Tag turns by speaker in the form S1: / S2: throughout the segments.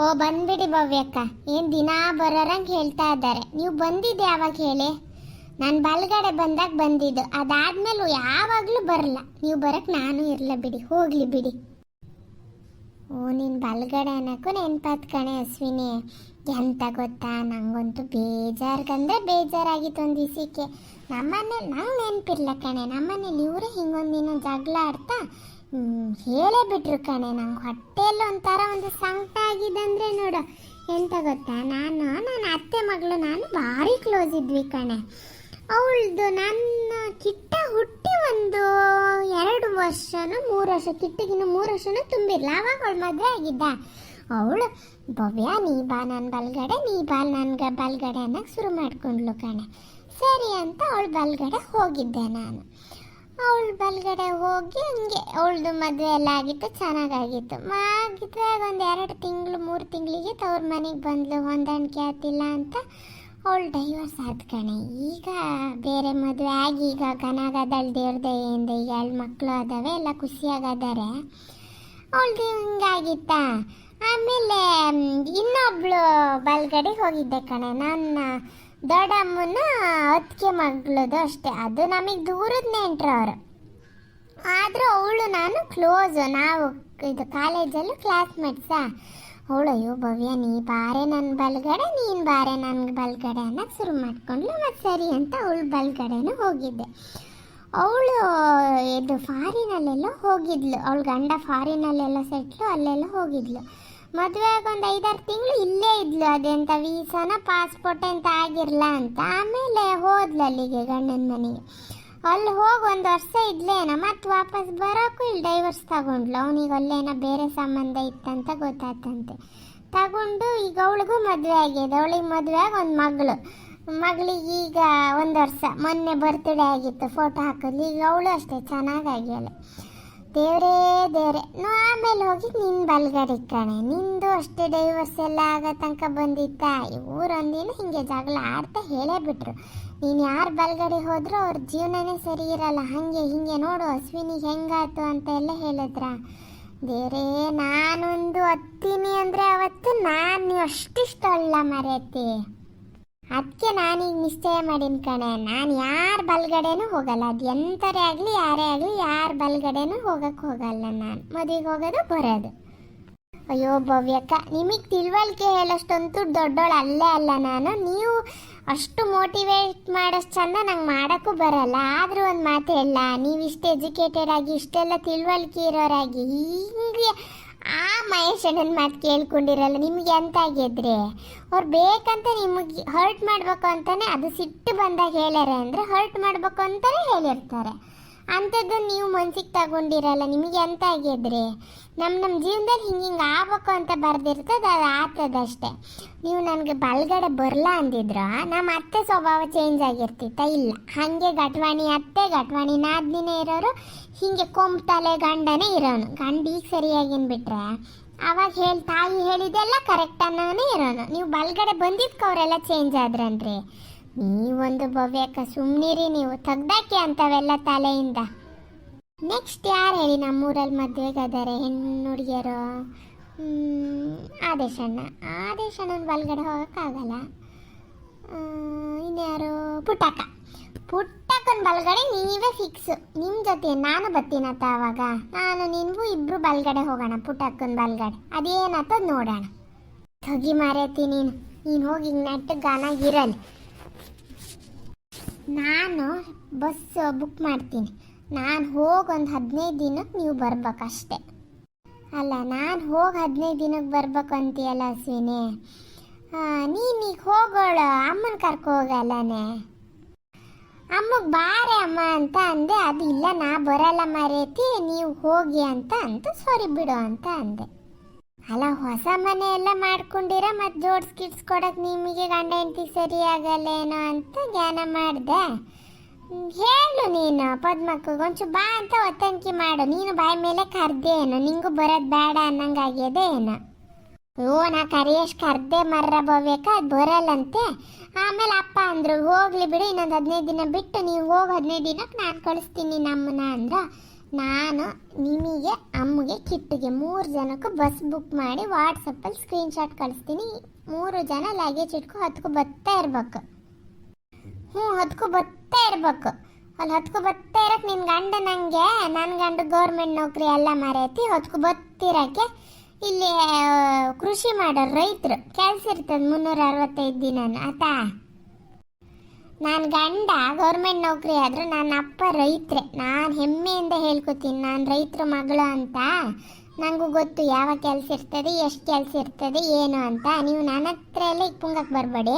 S1: ಓ ಬಂದ್ಬಿಡಿ ಭವ್ಯಕ್ಕ, ಏನು ದಿನಾ ಬರೋರಂಗೆ ಹೇಳ್ತಾ ಇದ್ದಾರೆ. ನೀವು ಬಂದಿದ್ದು ಯಾವಾಗ ಹೇಳಿ? ನಾನು ಬಲ್ಗಡೆ ಬಂದಾಗ ಬಂದಿದ್ದು, ಅದಾದ್ಮೇಲೂ ಯಾವಾಗಲೂ ಬರಲ್ಲ. ನೀವು ಬರಕ್ಕೆ ನಾನು ಇರಲ್ಲ ಬಿಡಿ, ಹೋಗಲಿ ಬಿಡಿ. ಓ ನೀನು ಬಲ್ಗಡೆ ಅನ್ನೋಕ್ಕೂ ನೆನ್ಪಾತ್ ಕಣೆ ಅಶ್ವಿನಿ. ಎಂತ ಗೊತ್ತಾ, ನಂಗಂತೂ ಬೇಜಾರ್ಗಂದ್ರೆ ಬೇಜಾರಾಗಿತ್ತು ಒಂದು ದಿವಸಕ್ಕೆ. ನಮ್ಮನೇಲಿ ನಂಗೆ ನೆನಪಿರ್ಲ ಕಣೆ, ನಮ್ಮನೇಲಿ ಇವರೇ ಹಿಂಗೊಂದಿನ ಜಗಳ ಆಡ್ತಾ ಹೇಳೇ ಬಿಟ್ರು ಕಣೆ. ನಂಗೆ ಹೊಟ್ಟೆಯಲ್ಲಿ ಒಂಥರ ಒಂದು ಸಂಕಟ ಆಗಿದೆ ಅಂದರೆ ನೋಡು. ಎಂತ ಗೊತ್ತಾ, ನನ್ನ ಅತ್ತೆ ಮಗಳು ನಾನು ಭಾರಿ ಕ್ಲೋಸ್ ಇದ್ವಿ ಕಣೆ. ಅವಳದು ನನ್ನ ಕಿಟ್ಟ ಹುಟ್ಟಿ ಒಂದು 2 ವರ್ಷನೋ 3 ವರ್ಷ, ಕಿಟ್ಟಿಗಿನ್ನು 3 ವರ್ಷನೂ ತುಂಬಿರಲ್ಲ. ಆವಾಗ ಅವಳು ಮದುವೆ ಆಗಿದ್ದ. ಅವಳು ಭವ್ಯ ನೀ ಬಾ ನನ್ನ ಬಲ್ಗಡೆ, ನೀ ಬಾ ನನ್ಗೆ ಬಲ್ಗಡೆ ಅನ್ನೋಕ್ಕೆ ಶುರು ಮಾಡ್ಕೊಂಡ್ಲು ಕಣೆ. ಸರಿ ಅಂತ ಅವಳು ಬಲ್ಗಡೆ ಹೋಗಿದ್ದೆ ನಾನು. ಅವಳು ಬಲ್ಗಡೆ ಹೋಗಿ ಹಂಗೆ ಅವಳದು ಮದುವೆ ಎಲ್ಲ ಆಗಿತ್ತು, ಚೆನ್ನಾಗಾಗಿತ್ತು. ಮದುವೆಯಾಗ ಒಂದು 2 ತಿಂಗಳು 3 ತಿಂಗಳಿಗೆ ತವ್ರ ಮನೆಗೆ ಬಂದ್ಲು. ಹೊಂದಾಣಿಕೆ ಆಗ್ತಿಲ್ಲ ಅಂತ ಅವಳು ಡೈವರ್ಸ್ ಆದ ಕಣೆ. ಈಗ ಬೇರೆ ಮದುವೆ ಆಗಿ ಈಗ ಗನಾಗದಳು ದೇವ್ರ ದಯೆಯಿಂದ ಈಗ 2 ಮಕ್ಕಳು ಅದಾವೆ, ಎಲ್ಲ ಖುಷಿಯಾಗದಾರೆ. ಅವಳದು ಹಿಂಗಾಗಿತ್ತ. ಆಮೇಲೆ ಇನ್ನೊಬ್ಳು ಬಲ್ಗಡೆಗೆ ಹೋಗಿದ್ದೆ ಕಣೆ. ನನ್ನ ದೊಡ್ಡಮ್ಮನ ಅತ್ತಿಗೆ ಮಗಳದು ಅಷ್ಟೇ, ಅದು ನಮಗೆ ದೂರದ ನೆಂಟ್ರು ಅವರು. ಆದರೂ ಅವಳು ನಾನು ಕ್ಲೋಸು, ನಾವು ಇದು ಕಾಲೇಜಲ್ಲೂ ಕ್ಲಾಸ್ಮೇಟ್ಸಾ. ಅವಳು ಅಯ್ಯೋ ಭವ್ಯ ನೀ ಬಾರೆ ನನ್ನ ಬಲ್ಗಡೆ, ನೀನು ಬಾರೆ ನನಗೆ ಬಲ್ಗಡೆ ಅನ್ನೋಕ್ಕೆ ಶುರು ಮಾಡ್ಕೊಂಡ್ಲು. ಮತ್ತು ಸರಿ ಅಂತ ಅವಳು ಬಲ್ಗಡೆನೂ ಹೋಗಿದ್ದೆ. ಅವಳು ಇದು ಫಾರಿನಲ್ಲೆಲ್ಲ ಹೋಗಿದ್ಲು, ಅವಳು ಗಂಡ ಫಾರಿನಲ್ಲೆಲ್ಲ ಸೆಟ್ಲು, ಅಲ್ಲೆಲ್ಲ ಹೋಗಿದ್ಲು. ಮದುವೆಯಾಗ ಒಂದು 5-6 ತಿಂಗಳು ಇಲ್ಲೇ ಇದ್ಲು. ಅದೆಂತ ವೀಸಾನ ಪಾಸ್ಪೋರ್ಟ್ ಅಂತ ಆಗಿರಲ್ಲ ಅಂತ. ಆಮೇಲೆ ಹೋದ್ಲು ಅಲ್ಲಿಗೆ ಗಂಡನ ಮನೆಗೆ. ಅಲ್ಲಿ ಹೋಗಿ 1 ವರ್ಷ ಇದ್ಲೇನ, ಮತ್ತು ವಾಪಸ್ ಬರೋಕ್ಕೂ ಇಲ್ಲಿ ಡೈವರ್ಸ್ ತಗೊಂಡ್ಲು. ಅವನಿಗೆ ಅಲ್ಲೇನೋ ಬೇರೆ ಸಂಬಂಧ ಇತ್ತಂತ ಗೊತ್ತಾತಂತೆ. ತಗೊಂಡು ಈಗ ಅವಳಿಗೂ ಮದುವೆ ಆಗಿದೆ. ಅವಳಿಗೆ ಮದುವೆಯಾಗ ಒಂದು ಮಗಳಿಗೆ ಈಗ 1 ವರ್ಷ, ಮೊನ್ನೆ ಬರ್ತ್ಡೇ ಆಗಿತ್ತು, ಫೋಟೋ ಹಾಕಿದ್ಲು. ಈಗ ಅವಳು ಅಷ್ಟೇ ಚೆನ್ನಾಗಾಗ್ಯಾಳ. ದೇವರೇ ಆಮೇಲೆ ಹೋಗಿ ನಿನ್ನ ಬಲ್ಗಡೆ ಕಣೆ. ನಿಂದು ಅಷ್ಟೇ ಡೈವರ್ಸ್ ಎಲ್ಲ ಆಗೋ ತನಕ ಬಂದಿತ್ತ. ಊರೊಂದಿನ ಹಿಂಗೆ ಜಗಳ ಆಡ್ತಾ ಹೇಳೇ ಬಿಟ್ರು, ನೀನು ಯಾರು ಬಲ್ಗಡೆ ಹೋದ್ರೂ ಅವ್ರ ಜೀವನನೇ ಸರಿ ಇರಲ್ಲ, ಹಾಗೆ ಹಿಂಗೆ ನೋಡು ಅಶ್ವಿನಿಗೆ ಹೆಂಗಾಯ್ತು ಅಂತ ಎಲ್ಲ ಹೇಳಿದ್ರ. ದೇವರೇ, ನಾನೊಂದು ಹತ್ತೀನಿ ಅಂದರೆ ಅವತ್ತು ನಾನು ಅಷ್ಟಿಷ್ಟ ಅಲ್ಲ ಮರೆತಿ. ಅದಕ್ಕೆ ನಾನೀಗ ನಿಶ್ಚಯ ಮಾಡೀನಿ ಕಣೆ, ನಾನು ಯಾರ ಬಲ್ಗಡೆನೂ ಹೋಗಲ್ಲ. ಅದು ಎಂಥರೇ ಆಗಲಿ ಯಾರೇ ಆಗಲಿ ಯಾರ ಬಲ್ಗಡೆನೂ ಹೋಗಕ್ಕೆ ಹೋಗಲ್ಲ. ನಾನು ಮದುವೆಗೆ ಹೋಗೋದು ಬರೋದು. ಅಯ್ಯೋ ಭವ್ಯಕ್ಕ, ನಿಮಗೆ ತಿಳುವಳಿಕೆ ಹೇಳೋಷ್ಟಂತೂ ದೊಡ್ಡೋಳು ಅಲ್ಲೇ ಅಲ್ಲ ನಾನು. ನೀವು ಅಷ್ಟು ಮೋಟಿವೇಟ್ ಮಾಡೋಷ್ಟು ಚಂದ ನಂಗೆ ಮಾಡೋಕ್ಕೂ ಬರಲ್ಲ. ಆದರೂ ಒಂದು ಮಾತು ಹೇಳ, ನೀವು ಇಷ್ಟು ಎಜುಕೇಟೆಡ್ ಆಗಿ ಇಷ್ಟೆಲ್ಲ ತಿಳುವಳಿಕೆ ಇರೋರಾಗಿ ಹಿಂಗೆ ಆ ಮಹೇಶಣ್ಣನ ಮಾತು ಕೇಳ್ಕೊಂಡಿರಲ್ಲ. ನಿಮಗೆ ಎಂತ ಆಗಿದ್ರೆ ಅವ್ರು ಬೇಕಂತ ನಿಮಗೆ ಹರ್ಟ್ ಮಾಡಬೇಕು ಅಂತಲೇ, ಅದು ಸಿಟ್ಟು ಬಂದಾಗ ಹೇಳ್ಯಾರೆ ಅಂದರೆ ಹರ್ಟ್ ಮಾಡಬೇಕು ಅಂತಲೇ ಹೇಳಿರ್ತಾರೆ. ಅಂಥದ್ದು ನೀವು ಮನ್ಸಿಗೆ ತಗೊಂಡಿರಲ್ಲ. ನಿಮಗೆ ಎಂತ ಆಗಿದ್ರೆ ನಮ್ಮ ಜೀವನದಲ್ಲಿ ಹಿಂಗೆ ಆಗ್ಬೇಕು ಅಂತ ಬರ್ದಿರ್ತದೆ, ಅದು ಆಗ್ತದಷ್ಟೇ. ನೀವು ನನಗೆ ಬಲ್ಗಡೆ ಬರಲ್ಲ ಅಂದಿದ್ರು ನಮ್ಮ ಅತ್ತೆ ಸ್ವಭಾವ ಚೇಂಜ್ ಆಗಿರ್ತಿತ್ತ? ಇಲ್ಲ, ಹಾಗೆ ಗಟ್ವಾಣಿ ಅತ್ತೆ ಗಟ್ವಾಣಿ ನಾದಿನೇ ಇರೋರು, ಹೀಗೆ ಕೊಂಬ್ತಲೆ ಗಂಡನೇ ಇರೋನು. ಗಂಡ ಈಗ ಸರಿಯಾಗಿನ್ ಬಿಟ್ರೆ ಅವಾಗ ತಾಯಿ ಹೇಳಿದೆಲ್ಲ ಕರೆಕ್ಟ್ ಅನ್ನೋನೇ ಇರೋನು. ನೀವು ಬಲ್ಗಡೆ ಬಂದಿದ್ಕೆ ಅವರೆಲ್ಲ ಚೇಂಜ್ ಆದ್ರನ್ರಿ. ನೀವೊಂದು ಭವ್ಯಕ್ಕ ಸುಮ್ಮನಿರಿ, ನೀವು ತೆಗ್ದಾಕಿ ಅಂಥವೆಲ್ಲ ತಲೆಯಿಂದ. ನೆಕ್ಸ್ಟ್ ಯಾರು ಹೇಳಿ ನಮ್ಮೂರಲ್ಲಿ ಮದುವೆಗೆ ಅದಾರೆ ಹೆಣ್ಣು ಹುಡುಗಿಯರು? ಆದೇಶಣ್ಣನ ಬಲ್ಗಡೆ ಹೋಗೋಕ್ಕಾಗಲ್ಲ. ಇನ್ಯಾರು? ಪುಟ್ಟಕ್ಕನ ಬಲ್ಗಡೆ ನೀವೇ ಫಿಕ್ಸು. ನಿಮ್ಮ ಜೊತೆ ನಾನು ಬರ್ತೀನತ್ತ. ಆವಾಗ ನಾನು ನಿನಗೂ ಇಬ್ಬರು ಬಲ್ಗಡೆ ಹೋಗೋಣ, ಪುಟ್ಟಕ್ಕನ ಬಲ್ಗಡೆ. ಅದೇನತ್ತದ ನೋಡೋಣ. ತಗಿ ಮಾರೈತಿ ನೀನು ಹೋಗಿ ನೆಟ್ಟಗಾನಾಗಿರಲಿ. ನಾನು ಬಸ್ ಬುಕ್ ಮಾಡ್ತೀನಿ. ನಾನು ಹೋಗಿ ಒಂದು 15 ದಿನಕ್ಕೆ ನೀವು ಬರ್ಬೇಕಷ್ಟೆ. ಅಲ್ಲ, ನಾನು ಹೋಗಿ 15 ದಿನಕ್ಕೆ ಬರ್ಬೇಕು ಅಂತೀಯಲ್ಲ ಅಶ್ವಿನಿ. ನೀನೀಗ ಹೋಗೋಳು ಅಮ್ಮನ ಕರ್ಕೊ ಹೋಗಲ್ಲನೆ. ಅಮ್ಮಗೆ ಬಾರೆ ಅಮ್ಮ ಅಂತ ಅಂದೆ. ಅದು ಇಲ್ಲ, ನಾ ಬರಲ್ಲ ಮರೇತಿ, ನೀವು ಹೋಗಿ ಅಂತ ಸರಿ ಬಿಡು ಅಂತ ಅಂದೆ. ಅಲ್ಲ, ಹೊಸ ಮನೆ ಎಲ್ಲ ಮಾಡ್ಕೊಂಡಿರ, ಮತ್ತು ಜೋಡಿಸ್ಕೊಡಕ್ಕೆ ನಿಮಗೆ ಗಂಡ ಹೆಂಡತಿ ಸರಿ ಆಗಲ್ಲೇನೋ ಅಂತ ಜ್ಞಾನ ಮಾಡಿದೆ. ಹೇಳು ನೀನು ಪದ್ಮಕ್ಕಗೆ ಒಂಚೂರು ಬಾ ಅಂತ ಒತ್ತಂಕಿ ಮಾಡು. ನೀನು ಬಾಯಿ ಮೇಲೆ ಕರ್ದೆ ಏನು, ನಿಂಗೂ ಬರೋದು ಬೇಡ ಅನ್ನಂಗಾಗ್ಯದೆ ಏನು? ನಾ ಕರಿಯಷ್ಟು ಕರ್ದೆ ಮರ್ರ ಭವ್ಯಕ್ಕ, ಅದು ಬರಲ್ಲಂತೆ. ಆಮೇಲೆ ಅಪ್ಪ ಅಂದರು ಹೋಗ್ಲಿ ಬಿಡು, ಇನ್ನೊಂದು 15 ದಿನ ಬಿಟ್ಟು ನೀವು ಹೋಗಿ 15 ದಿನಕ್ಕೆ ನಾನು ಕಳಿಸ್ತೀನಿ ನಮ್ಮನ್ನ ಅಂದ್ರ. ನಾನು ನಿಮಗೆ ಅಮ್ಮಗೆ ಕಿಟ್ಟಿಗೆ 3 ಜನಕ್ಕೂ ಬಸ್ ಬುಕ್ ಮಾಡಿ ವಾಟ್ಸಪ್ಪಲ್ಲಿ ಸ್ಕ್ರೀನ್ಶಾಟ್ ಕಳಿಸ್ತೀನಿ. 3 ಜನ ಲಗೇಜ್ ಇಟ್ಕೊ ಬರ್ತಾ ಇರ್ಬೇಕು. ಬರ್ತಾ ಇರ್ಬೇಕು. ಅಲ್ಲಿ ಬರ್ತಾ ಇರಕ್ಕೆ ನಿನ್ನ ಗಂಡ ನನಗೆ ನನ್ನ ಗಂಡ ಗೌರ್ಮೆಂಟ್ ನೌಕರಿ ಎಲ್ಲ ಮರೆತಿ ಬರ್ತಿರೋಕ್ಕೆ ಇಲ್ಲಿ ಕೃಷಿ ಮಾಡೋರು ರೈತರು ಕೆಲಸ ಇರ್ತದೆ 365 ದಿನ ಆತಾ. ನನ್ನ ಗಂಡ ಗೌರ್ಮೆಂಟ್ ನೌಕರಿ ಆದರೂ ನನ್ನ ಅಪ್ಪ ರೈತರೇ. ನಾನು ಹೆಮ್ಮೆಯಿಂದ ಹೇಳ್ಕೊತೀನಿ ನಾನು ರೈತರ ಮಗಳು ಅಂತ. ನನಗೂ ಗೊತ್ತು ಯಾವ ಕೆಲಸ ಇರ್ತದೆ, ಎಷ್ಟು ಕೆಲಸ ಇರ್ತದೆ, ಏನು ಅಂತ. ನೀವು ನನ್ನ ಹತ್ರ ಎಲ್ಲ ಇಕ್ಪುಂಗಕ್ಕೆ ಬರಬೇಡಿ.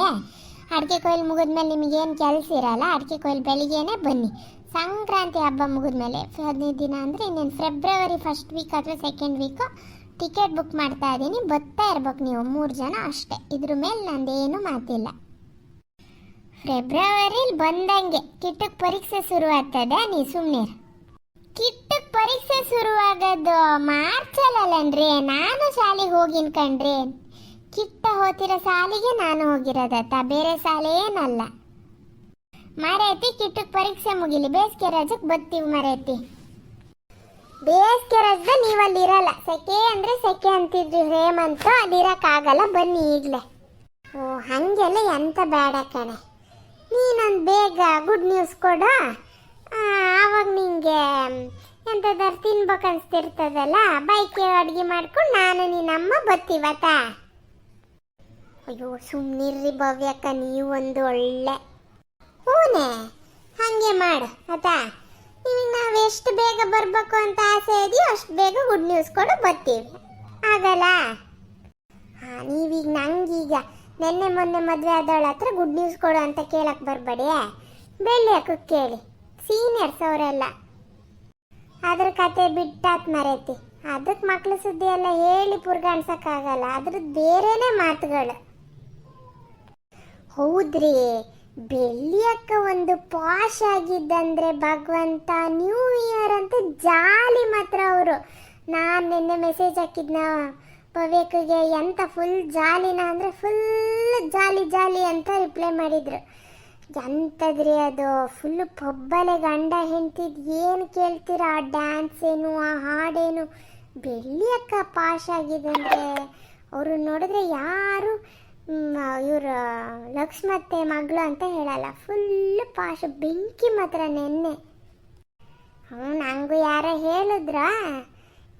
S1: ಅಡಿಕೆ ಕೊಯ್ಲು ಮುಗಿದ್ಮೇಲೆ ನಿಮಗೇನು ಕೆಲಸ ಇರಲ್ಲ. ಅಡಿಕೆ ಕೊಯ್ಲು ಬೆಳಿಗ್ಗೆನೇ ಬನ್ನಿ. ಸಂಕ್ರಾಂತಿ ಹಬ್ಬ ಮುಗಿದ್ಮೇಲೆ 15 ದಿನ ಅಂದರೆ ಇನ್ನೇನು ಫೆಬ್ರವರಿ 1st ವೀಕ್ ಅಥವಾ 2nd ವೀಕು ಟಿಕೆಟ್ ಬುಕ್ ಮಾಡ್ತಾ ಇದ್ದೀನಿ. ಬರ್ತಾ ಇರ್ಬೇಕು ನೀವು 3 ಜನ ಅಷ್ಟೇ. ಇದ್ರ ಮೇಲೆ ನಂದೇನು ಮಾತಿಲ್ಲ. ಫೆಬ್ರವರಿಲಿ ಬಂದಂಗೆ ಕಿಟ್ಟಕ್ಕೆ ಪರೀಕ್ಷೆ ಶುರುವಾಗ್ತದೆ. ನೀ ಸುಮ್ಮನೆ ಕಿಟ್ಟಕ್ಕೆ ಪರೀಕ್ಷೆ ಶುರುವಾಗೋದು ಮಾರ್ಚಲ್ಲನ್ರಿ. ನಾನು ಶಾಲೆಗೆ ಹೋಗಿನ್ ಕಣ್ರಿ. ಕಿಟ್ಟ ಹೋತಿರೋ ಸಾಲಿಗೆ ನಾನು ಹೋಗಿರೋದತ್ತ, ಬೇರೆ ಶಾಲೆ ಏನಲ್ಲ. ಮರೇತಿ ಕಿಟ್ಟಕ್ಕೆ ಪರೀಕ್ಷೆ ಮುಗಿಲಿ, ಬೇಸಿಗೆ ರಜಕ್ಕೆ ಬರ್ತೀವಿ ಮರೇತಿ. ಬೇಸಿಗೆ ರಜದ ನೀವಲ್ಲಿ ಇರಲ್ಲ. ಸೆಕೆ ಅಂದರೆ ಸೆಕೆ ಅಂತಿದ್ರಿ ಹೇಮಂತ, ಅಲ್ಲಿರೋಕ್ಕಾಗಲ್ಲ. ಬನ್ನಿ ಈಗಲೇ. ಓ ಹಾಗೆಲ್ಲ ಎಂತ ಬೇಡ ಕಣೆ. ನೀನೊಂದು ಬೇಗ ಗುಡ್ ನ್ಯೂಸ್ ಕೊಡು. ಆವಾಗ ನಿಂಗೆ ಎಂಥದಾರು ತಿನ್ಬೇಕು ಅನಿಸ್ತಿರ್ತದಲ್ಲ, ಬೈಕೆ ಅಡುಗೆ ಮಾಡ್ಕೊಂಡು ನಾನು ನಿನ್ನಮ್ಮ ಬರ್ತೀವತ್ತ. ಅಯ್ಯೋ ಸುಮ್ಮನಿರ್ರಿ ಭವ್ಯಕ್ಕ, ನೀವು ಒಂದು ಒಳ್ಳೆ. ಹೂನೇ ಹಾಗೆ ಮಾಡು ಆತಾ. ನಿಮಗೆ ನಾವು ಎಷ್ಟು ಬೇಗ ಬರಬೇಕು ಅಂತ ಆಸೆ ಇದೆಯೋ ಅಷ್ಟು ಬೇಗ ಗುಡ್ ನ್ಯೂಸ್ ಕೊಡು, ಬರ್ತೀವಿ. ಆಗಲ್ಲ? ಹಾಂ, ನೀವೀಗ ನಂಗೀಗ ನೆನ್ನೆ ಮೊನ್ನೆ ಮದುವೆ ಆದವಳ ಹತ್ರ ಗುಡ್ ನ್ಯೂಸ್ ಕೊಡು ಅಂತ ಕೇಳಕ್ಕೆ ಬರಬೇಡಿ. ಬೆಳ್ಳಿ ಹಾಕಕ್ಕೆ ಕೇಳಿ, ಸೀನಿಯರ್ಸ್ ಅವರೆಲ್ಲ. ಅದ್ರ ಕತೆ ಬಿಟ್ಟಾತ್ ಮರೇತಿ. ಅದಕ್ಕೆ ಮಕ್ಳು ಸುದ್ದಿ ಎಲ್ಲ ಹೇಳಿ ಪುರ್ಗಾಣ್ಸಕ್ಕಾಗಲ್ಲ. ಅದ್ರದ್ದು ಬೇರೆನೇ ಮಾತುಗಳು. ಹೌದ್ರಿ, ಬೆಳ್ಳಿಯಕ್ಕ ಒಂದು ಪಾಶ್ ಆಗಿದ್ದಂದ್ರೆ ಭಗವಂತ. ನ್ಯೂ ಇಯರ್ ಅಂತ ಜಾಲಿ ಮಾತ್ರ ಅವರು. ನಾನು ನಿನ್ನೆ ಮೆಸೇಜ್ ಹಾಕಿದ್ನ ಭವ್ಯಕ್ಕೆ, ಎಂತ ಫುಲ್ ಜಾಲಿನ ಅಂದರೆ ಫುಲ್ ಜಾಲಿ ಜಾಲಿ ಅಂತ ರಿಪ್ಲೈ ಮಾಡಿದ್ರು. ಎಂಥದ್ರಿ ಅದು, ಫುಲ್ಲು ಪಬ್ಬಲೆ ಗಂಡ ಹೆಂಡ್ತಿದ್ ಏನು ಕೇಳ್ತೀರಾ, ಆ ಡ್ಯಾನ್ಸ್ ಏನು, ಆ ಹಾಡೇನು. ಬೆಳ್ಳಿಯಕ್ಕ ಪಾಶ್ ಆಗಿದೆ ಅಂದರೆ ಅವರು ನೋಡಿದ್ರೆ ಯಾರು ಇವರು ಲಕ್ಷ್ಮತ್ತೆ ಮಗಳು ಅಂತ ಹೇಳಲ್ಲ. ಫುಲ್ಲು ಪಾಶ್, ಬೆಂಕಿ ಮಾತ್ರ ನೆನ್ನೆ. ನಂಗೂ ಯಾರೋ ಹೇಳಿದ್ರ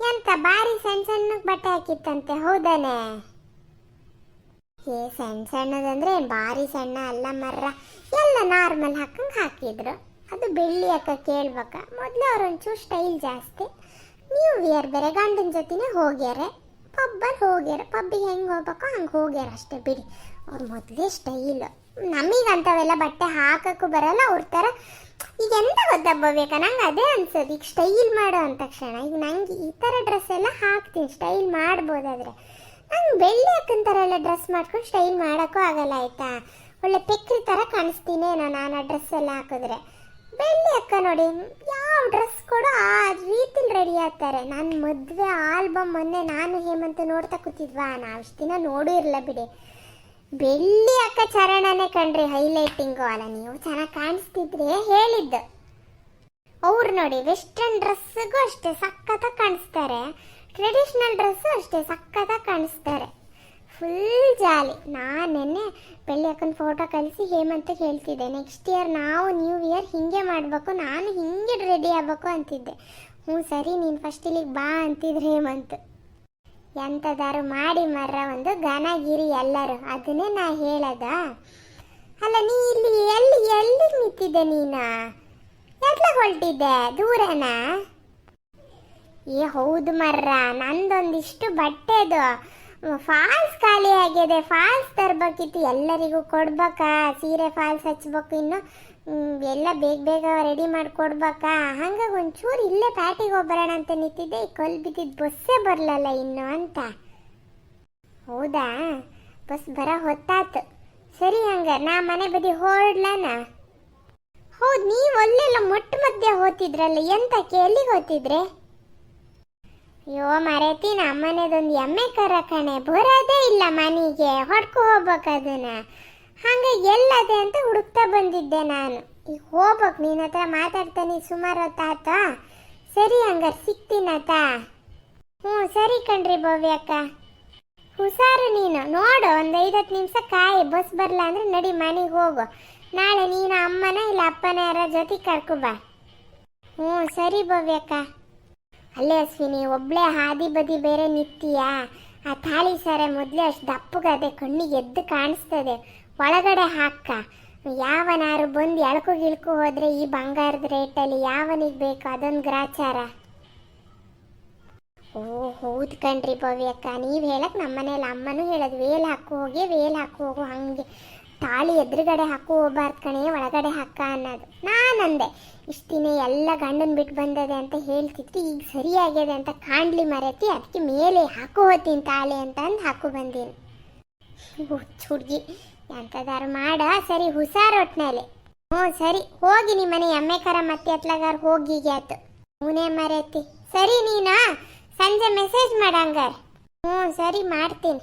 S1: ಎಂತ ಭಾರಿ ಸಣ್ಣ ಸಣ್ಣಕ್ಕೆ ಬಟ್ಟೆ ಹಾಕಿತ್ತಂತೆ. ಹೌದಾನೆ? ಸಣ್ಣ ಸಣ್ಣದಂದ್ರೆ ಭಾರಿ ಸಣ್ಣ ಅಲ್ಲ ಮರ್ರ, ಎಲ್ಲ ನಾರ್ಮಲ್ ಹಾಕಂಗೆ ಹಾಕಿದ್ರು. ಅದು ಬೆಳ್ಳಿ ಅಕ್ಕ ಕೇಳ್ಬೇಕ. ಮೊದಲು ಅವ್ರೊಂಚೂರು ಸ್ಟೈಲ್ ಜಾಸ್ತಿ. ನ್ಯೂ ಇಯರ್ ಬೇರೆ ಗಂಡನ ಜೊತೆನೇ ಹೋಗ್ಯಾರೆ, ಪಬ್ಬಲ್ಲಿ ಹೋಗ್ಯಾರ. ಪಬ್ಬಿಗೆ ಹೆಂಗೆ ಹೋಗ್ಬೇಕೋ ಹಂಗೆ ಹೋಗ್ಯಾರ ಅಷ್ಟೇ ಬಿಡಿ. ಅವ್ರು ಮೊದಲೇ ಸ್ಟೈಲು. ನಮಗಂಥವೆಲ್ಲ ಬಟ್ಟೆ ಹಾಕಕ್ಕೂ ಬರಲ್ಲ ಅವ್ರ ಥರ. ಈಗ ಎಂತ ಗೊತ್ತಾಗಬೇಕಾ, ನಂಗೆ ಅದೇ ಅನ್ಸೋದು. ಈಗ ಸ್ಟೈಲ್ ಮಾಡೋ ಅಂದ ತಕ್ಷಣ ಈಗ ನಂಗೆ ಈ ಥರ ಡ್ರೆಸ್ ಎಲ್ಲ ಹಾಕ್ತೀನಿ, ಸ್ಟೈಲ್ ಮಾಡ್ಬೋದಾದ್ರೆ. ನಂಗೆ ಬೆಳ್ಳಿ ಹಾಕಿನ ಥರ ಎಲ್ಲ ಡ್ರೆಸ್ ಮಾಡ್ಕೊಂಡು ಸ್ಟೈಲ್ ಮಾಡೋಕ್ಕೂ ಆಗಲ್ಲ ಆಯಿತಾ. ಒಳ್ಳೆ ಪೆಕ್ರಿ ಥರ ಕಾಣಿಸ್ತೀನೇನೋ ನಾನು ಆ ಡ್ರೆಸ್ ಎಲ್ಲ ಹಾಕಿದ್ರೆ. ಬೆಳ್ಳಿ ಅಕ್ಕ ನೋಡಿ ಯಾವ ಡ್ರೆಸ್ ಕೊಡೋ ಆ ರೀತಿಲಿ ರೆಡಿ ಆಗ್ತಾರೆ. ನನ್ನ ಮದುವೆ ಆಲ್ಬಮ್ ಮೊನ್ನೆ ನಾನು ಹೇಮಂತ ನೋಡ್ತಾ ಕೂತಿದ್ವಾ, ನಾವು ಅಷ್ಟು ದಿನ ನೋಡೂ ಇರಲ್ಲ ಬಿಡಿ. ಬೆಳ್ಳಿ ಅಕ್ಕ ಚರಣನೇ ಕಣ್ರಿ ಹೈಲೈಟಿಂಗು. ಅಲ್ಲ ನೀವು ಚೆನ್ನಾಗಿ ಕಾಣಿಸ್ತಿದ್ರೆ ಹೇಳಿದ್ದು. ಅವ್ರು ನೋಡಿ ವೆಸ್ಟರ್ನ್ ಡ್ರೆಸ್ಸಿಗೂ ಅಷ್ಟೇ ಸಖತ್ತಾಗಿ ಕಾಣಿಸ್ತಾರೆ, ಟ್ರೆಡಿಷ್ನಲ್ ಡ್ರೆಸ್ಸು ಅಷ್ಟೇ ಸಖತ್ತಾಗಿ ಕಾಣಿಸ್ತಾರೆ. Full jolly. ನಾನು ನೆನ್ನೆ ಬೆಳ್ಳಿ ಅಕ್ಕನ ಫೋಟೋ ಕಳಿಸಿ ಹೇಮಂತಕ್ಕೆ ಹೇಳ್ತಿದ್ದೆ, ನೆಕ್ಸ್ಟ್ ಇಯರ್ ನಾವು ನ್ಯೂ ಇಯರ್ ಹೀಗೆ ಮಾಡಬೇಕು, ನಾನು ಹಿಂಗೆ ರೆಡಿ ಆಗಬೇಕು ಅಂತಿದ್ದೆ. ಹ್ಞೂ ಸರಿ ನೀನು ಫಸ್ಟ್ ಇಲ್ಲಿಗೆ ಬಾ ಅಂತಿದ್ರು ಹೇಮಂತ್. ಎಂಥದಾರು ಮಾಡಿ ಮರ್ರ ಒಂದು ಘನಗಿರಿ ಎಲ್ಲರೂ, ಅದನ್ನೇ ನಾ ಹೇಳದ. ಅಲ್ಲ ನೀ ಇಲ್ಲಿ ಎಲ್ಲಿ ನಿಂತಿದ್ದೆ ನೀನು? ಎಟ್ಲ ಹೊರಟಿದ್ದೆ? ದೂರನಾ? ಹೌದು ಮರ್ರ, ನಂದೊಂದಿಷ್ಟು ಬಟ್ಟೆದು ಫಾಲ್ಸ್ ಖಾಲಿ ಆಗಿದೆ. ಫಾಲ್ಸ್ ತರಬೇಕಿತ್ತು, ಎಲ್ಲರಿಗೂ ಕೊಡ್ಬೇಕಾ. ಸೀರೆ ಫಾಲ್ಸ್ ಹಚ್ಬೇಕು, ಇನ್ನು ಎಲ್ಲ ಬೇಗ ಬೇಗ ರೆಡಿ ಮಾಡಿ ಕೊಡ್ಬೇಕಾ. ಹಂಗಾಗಿ ಒಂಚೂರು ಇಲ್ಲೇ ಪ್ಯಾಟಿಗೆ ಹೋಗ್ಬರೋಣ ಅಂತ ನಿಂತಿದ್ದೆ. ಈ ಕಲ್ ಬಿದ್ದಿದ್ದು ಬಸ್ಸೇ ಬರಲಲ್ಲ ಇನ್ನು ಅಂತ. ಹೌದಾ, ಬಸ್ ಬರೋ ಹೊತ್ತಾತು. ಸರಿ ಹಂಗ ನಾ ಮನೆ ಬದಿ ಹೊರಡ್ಲನ? ಹೌದು, ನೀವು ಅಲ್ಲೆಲ್ಲ ಮೊಟ್ಟ ಮಧ್ಯೆ ಹೋಗ್ತಿದ್ರಲ್ಲ, ಎಂತಕ್ಕೆ ಎಲ್ಲಿಗೆ ಹೋಗ್ತಿದ್ರೆ? ಅಯ್ಯೋ ಮರೇತಿ, ನಮ್ಮನೆದೊಂದು ಎಮ್ಮೆ ಕರ ಕಣೆ, ಬರೋದೇ ಇಲ್ಲ ಮನೆಗೆ, ಹೊಡ್ಕೊ ಹೋಗ್ಬೇಕು ಅದನ್ನ. ಹಂಗಾಗಿ ಎಲ್ಲದೆ ಅಂತ ಹುಡುಕ್ತಾ ಬಂದಿದ್ದೆ ನಾನು. ಈಗ ಹೋಗ್ಬೇಕು, ನಿನ್ನ ಹತ್ರ ಮಾತಾಡ್ತಾನೆ ಸುಮಾರು ಹೊತ್ತಾತ. ಸರಿ ಹಂಗಾರೆ ಸಿಗ್ತೀನತ್ತ. ಹ್ಞೂ ಸರಿ ಕಣ್ರಿ ಭವ್ಯಕ್ಕ. ಹುಷಾರು ನೀನು ನೋಡು, ಒಂದು 5-10 ನಿಮಿಷ ಕಾಯಿ, ಬಸ್ ಬರಲ್ಲ ಅಂದ್ರೆ ನಡಿ ಮನೆಗೆ ಹೋಗು. ನಾಳೆ ನೀನು ಅಮ್ಮನ ಇಲ್ಲ ಅಪ್ಪನ ಯಾರ ಜೊತೆ ಕರ್ಕೊಬಾ. ಹ್ಞೂ ಸರಿ ಭವ್ಯಕ್ಕ. ಅಲ್ಲೇ ಅಶ್ವಿನಿ, ಒಬ್ಳೆ ಹಾದಿ ಬದಿ ಬೇರೆ ನಿತ್ತೀಯಾ? ಆ ತಾಳಿ ಸರ ಮೊದಲೇ ಅಷ್ಟು ದಪ್ಪಗದೆ, ಕಣ್ಣಿಗೆ ಎದ್ದು ಕಾಣಿಸ್ತದೆ, ಒಳಗಡೆ ಹಾಕ. ಯಾವನಾರು ಬಂದು ಎಳ್ಕು ಗಿಳ್ಕು ಹೋದ್ರೆ ಈ ಬಂಗಾರದ ರೇಟಲ್ಲಿ ಯಾವನಿಗೆ ಬೇಕು ಅದೊಂದು ಗ್ರಾಚಾರ. ಓ ಹೌದು ಕಣ್ರಿ ಭವ್ಯಕ್ಕ, ನೀವು ಹೇಳಕ್ಕೆ ನಮ್ಮನೇಲಿ ಅಮ್ಮನೂ ಹೇಳೋದು, ವೇಲ್ ಹಾಕು ಹೋಗಿ, ವೇಲ್ ಹಾಕು ಹೋಗು, ಹಂಗೆ ತಾಳಿ ಎದುರುಗಡೆ ಹಾಕು ಹೋಗ್ಬಾರ್ದು ಕಣೆ, ಒಳಗಡೆ ಹಾಕ ಅನ್ನೋದು. ನಾನಂದೆ ಇಷ್ಟು ದಿನ ಎಲ್ಲ ಗಂಡನ ಬಿಟ್ಟು ಬಂದದೆ ಅಂತ ಹೇಳ್ತಿತ್ತು, ಈಗ ಸರಿಯಾಗಿದೆ ಅಂತ ಕಾಣ್ಲಿ ಮರೆತಿ, ಅದಕ್ಕೆ ಮೇಲೆ ಹಾಕು ಹೋಗ್ತೀನಿ ತಾಳಿ ಅಂತ ಅಂದು ಹಾಕು ಬಂದೀನಿ. ಹುಡುಗಿ ಎಂಥದಾರು ಮಾಡ. ಸರಿ ಹುಷಾರು ಒಟ್ಟಿನಲ್ಲಿ. ಹ್ಞೂ ಸರಿ ಹೋಗಿ ನಿಮ್ಮ ಮನೆ ಎಮ್ಮೆ ಕರ ಮತ್ತೆ ಎತ್ಲಗಾರ ಹೋಗಿಗೆ ಆಯ್ತು. ಹೂನೇ ಮರೆತಿ. ಸರಿ ನೀನು ಸಂಜೆ ಮೆಸೇಜ್ ಮಾಡಂಗಾರ. ಹ್ಞೂ ಸರಿ ಮಾಡ್ತೀನಿ.